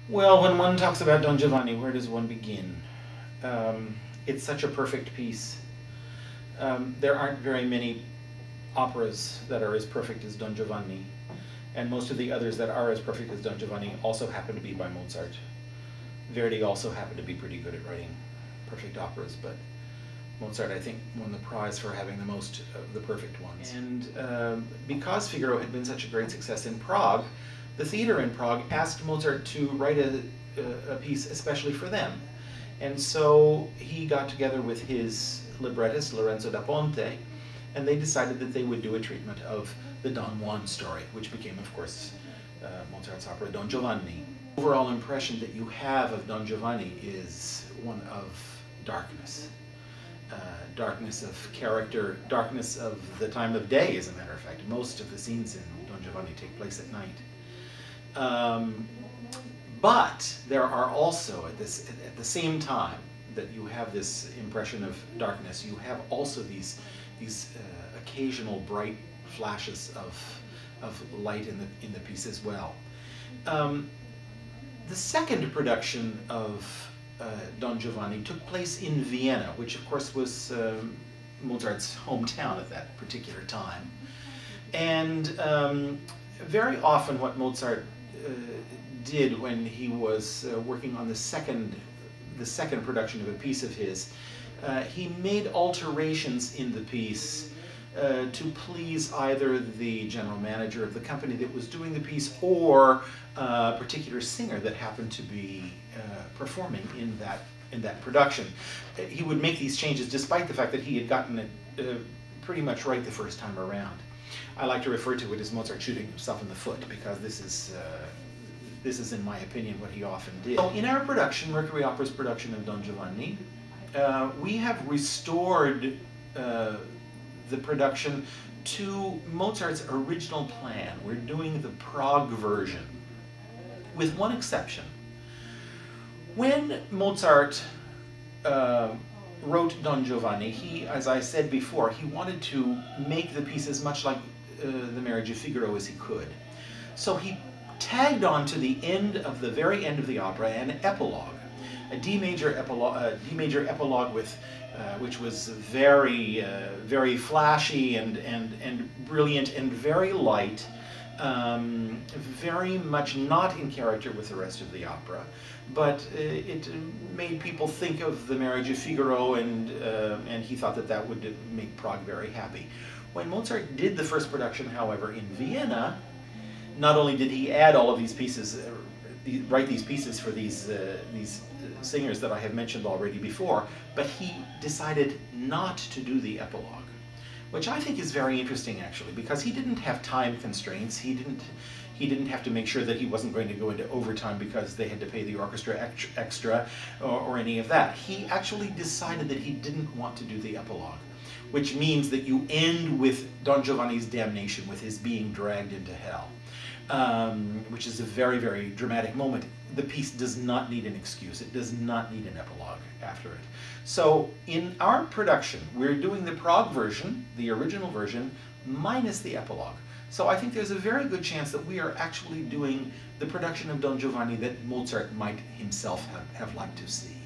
Well, when one talks about Don Giovanni, where does one begin? It's such a perfect piece. There aren't very many operas that are as perfect as Don Giovanni, and most of the others that are as perfect as Don Giovanni also happen to be by Mozart. Verdi also happened to be pretty good at writing perfect operas, but Mozart, I think, won the prize for having the most of the perfect ones. And because Figaro had been such a great success in Prague, the theater in Prague asked Mozart to write a piece especially for them. And so he got together with his librettist, Lorenzo da Ponte, and they decided that they would do a treatment of the Don Juan story, which became, of course, Mozart's opera Don Giovanni. The overall impression that you have of Don Giovanni is one of darkness. Darkness of character, darkness of the time of day, as a matter of fact. Most of the scenes in Don Giovanni take place at night. But there are also, at the same time that you have this impression of darkness, you have also these occasional bright flashes of light in the piece as well. The second production of Don Giovanni took place in Vienna, which of course was Mozart's hometown at that particular time. And very often what Mozart did when he was working on the second production of a piece of his, he made alterations in the piece to please either the general manager of the company that was doing the piece or a particular singer that happened to be performing in that production. He would make these changes despite the fact that he had gotten it pretty much right the first time around. I like to refer to it as Mozart shooting himself in the foot, because this is, in my opinion, what he often did. So in our production, Mercury Opera's production of Don Giovanni, we have restored the production to Mozart's original plan. We're doing the Prague version, with one exception. When Mozart wrote Don Giovanni, he, as I said before, he wanted to make the piece as much like the Marriage of Figaro as he could. So he tagged on to the very end of the opera an epilogue, a D major epilogue with which was very very flashy and brilliant and very light, very much not in character with the rest of the opera, but it made people think of the Marriage of Figaro, and he thought that that would make Prague very happy. When Mozart did the first production, however, in Vienna, not only did he add all of these pieces, write these pieces for these singers that I have mentioned already before, but he decided not to do the epilogue, which I think is very interesting, actually, because he didn't have time constraints. He didn't have to make sure that he wasn't going to go into overtime because they had to pay the orchestra extra or any of that. He actually decided that he didn't want to do the epilogue, which means that you end with Don Giovanni's damnation, with his being dragged into hell, which is a very, very dramatic moment. The piece does not need an excuse. It does not need an epilogue after it. So in our production, we're doing the Prague version, the original version, minus the epilogue. So I think there's a very good chance that we are actually doing the production of Don Giovanni that Mozart might himself have liked to see.